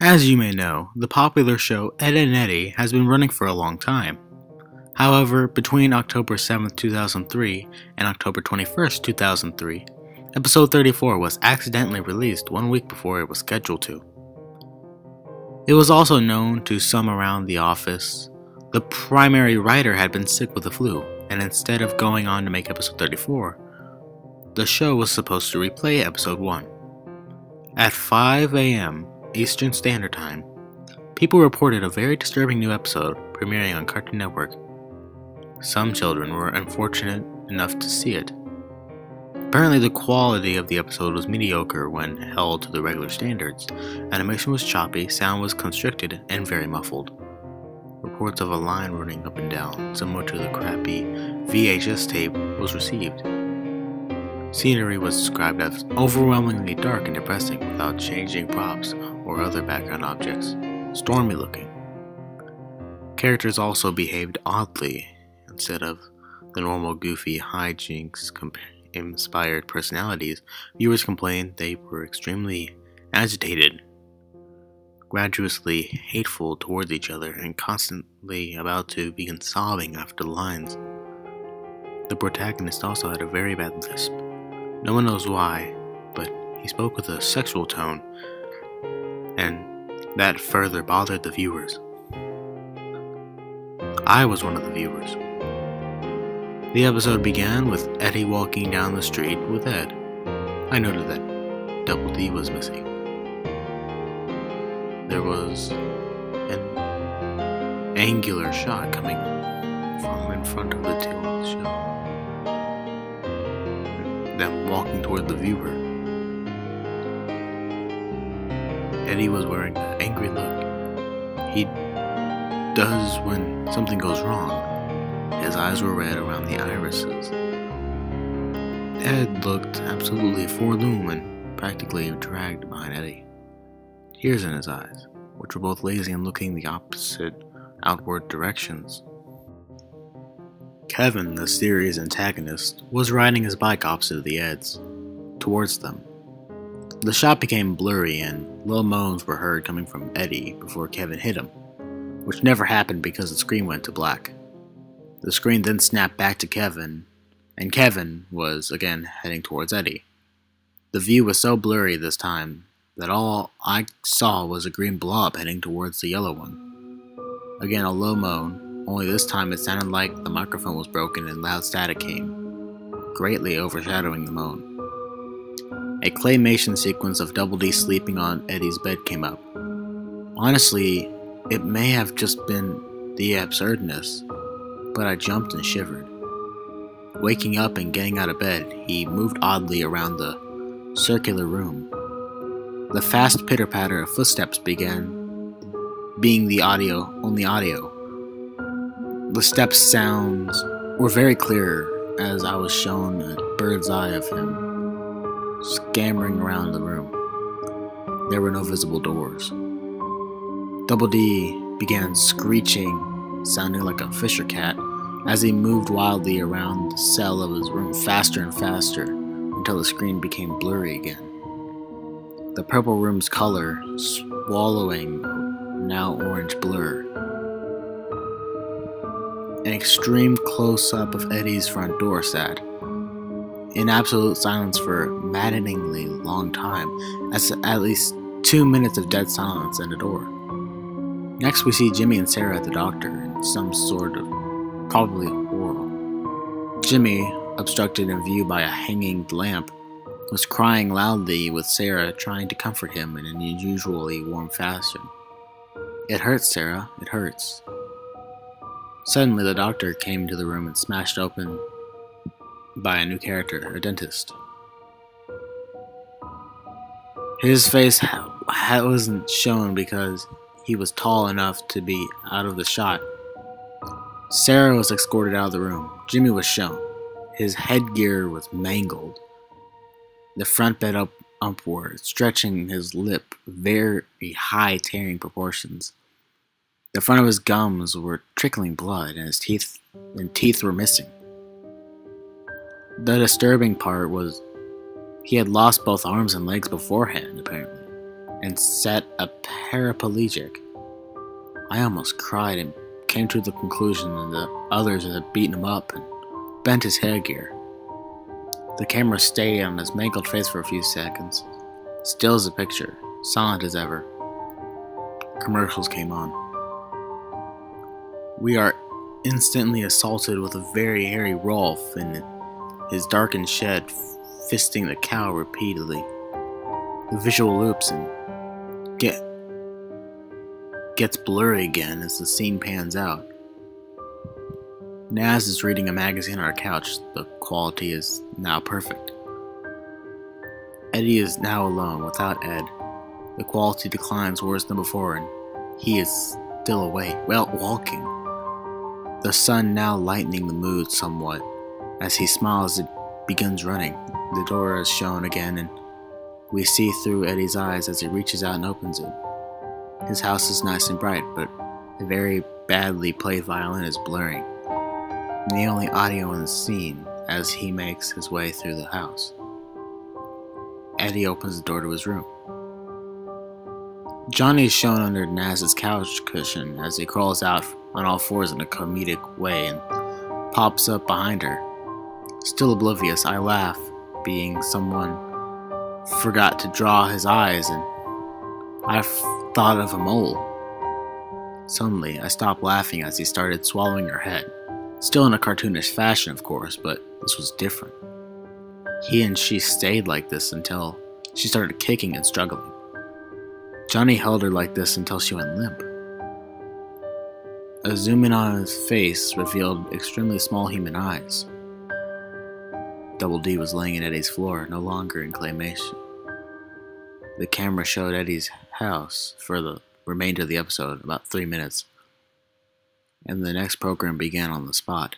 As you may know, the popular show Ed and Eddy has been running for a long time. However, between October 7th, 2003 and October 21st, 2003, episode 34 was accidentally released 1 week before it was scheduled to. It was also known to some around the office the primary writer had been sick with the flu, and instead of going on to make episode 34, the show was supposed to replay episode 1. At 5 a.m. Eastern Standard Time, people reported a very disturbing new episode premiering on Cartoon Network. Some children were unfortunate enough to see it. Apparently, the quality of the episode was mediocre when held to the regular standards. Animation was choppy, sound was constricted, and very muffled. Reports of a line running up and down, similar to the crappy VHS tape, was received. Scenery was described as overwhelmingly dark and depressing without changing props or other background objects. Stormy looking. Characters also behaved oddly. Instead of the normal goofy hijinks inspired personalities, viewers complained they were extremely agitated, gratuitously hateful towards each other, and constantly about to begin sobbing after the lines. The protagonist also had a very bad lisp. No one knows why, but he spoke with a sexual tone, and that further bothered the viewers. I was one of the viewers. The episode began with Eddy walking down the street with Ed. I noted that Double D was missing. There was an angular shot coming from in front of the two on the show. Them walking toward the viewer. Eddy was wearing an angry look. He does when something goes wrong. His eyes were red around the irises. Ed looked absolutely forlorn and practically dragged behind Eddy. Tears in his eyes, which were both lazy and looking the opposite outward directions. Kevin, the series antagonist, was riding his bike opposite of the Eds, towards them. The shot became blurry and low moans were heard coming from Eddy before Kevin hit him, which never happened because the screen went to black. The screen then snapped back to Kevin, and Kevin was again heading towards Eddy. The view was so blurry this time that all I saw was a green blob heading towards the yellow one. Again, a low moan. Only this time it sounded like the microphone was broken and loud static came, greatly overshadowing the moan. A claymation sequence of Double D sleeping on Eddy's bed came up. Honestly, it may have just been the absurdness, but I jumped and shivered. Waking up and getting out of bed, he moved oddly around the circular room. The fast pitter-patter of footsteps began being the only audio. The steps sounds were very clear as I was shown a bird's eye of him scampering around the room. There were no visible doors. Double D began screeching, sounding like a fisher cat, as he moved wildly around the cell of his room faster and faster until the screen became blurry again. The purple room's color swallowing now orange blur. An extreme close-up of Eddy's front door sat in absolute silence for a maddeningly long time, as at least 2 minutes of dead silence in the door. Next we see Jimmy and Sarah at the doctor in some sort of probably oral. Jimmy, obstructed in view by a hanging lamp, was crying loudly with Sarah trying to comfort him in an unusually warm fashion. "It hurts, Sarah, it hurts." Suddenly, the doctor came into the room and smashed open by a new character, a dentist. His face wasn't shown because he was tall enough to be out of the shot. Sarah was escorted out of the room. Jimmy was shown. His headgear was mangled. The front bed upward, stretching his lip very high, tearing proportions. The front of his gums were trickling blood, and his teeth were missing. The disturbing part was he had lost both arms and legs beforehand, apparently. and set a paraplegic. I almost cried and came to the conclusion that the others had beaten him up and bent his headgear. The camera stayed on his mangled face for a few seconds, still as a picture, silent as ever. Commercials came on. We are instantly assaulted with a very hairy Rolf in his darkened shed, fisting the cow repeatedly. The visual loops and gets blurry again as the scene pans out. Naz is reading a magazine on our couch. The quality is now perfect. Eddy is now alone without Ed. The quality declines worse than before, and he is still awake, well, walking. The sun now lightening the mood somewhat. As he smiles, it begins running. The door is shown again, and we see through Eddy's eyes as he reaches out and opens it. His house is nice and bright, but a very badly played violin is blaring. The only audio in the scene as he makes his way through the house. Eddy opens the door to his room. Johnny is shown under Naz's couch cushion as he crawls out on all fours in a comedic way and pops up behind her. Still oblivious, I laugh, being someone forgot to draw his eyes, and I thought of a mole. Suddenly, I stopped laughing as he started swallowing her head. Still in a cartoonish fashion, of course, but this was different. He and she stayed like this until she started kicking and struggling. Johnny held her like this until she went limp. A zoom in on his face revealed extremely small human eyes. Double D was laying in Eddy's floor, no longer in claymation. The camera showed Eddy's house for the remainder of the episode, about 3 minutes, and the next program began on the spot.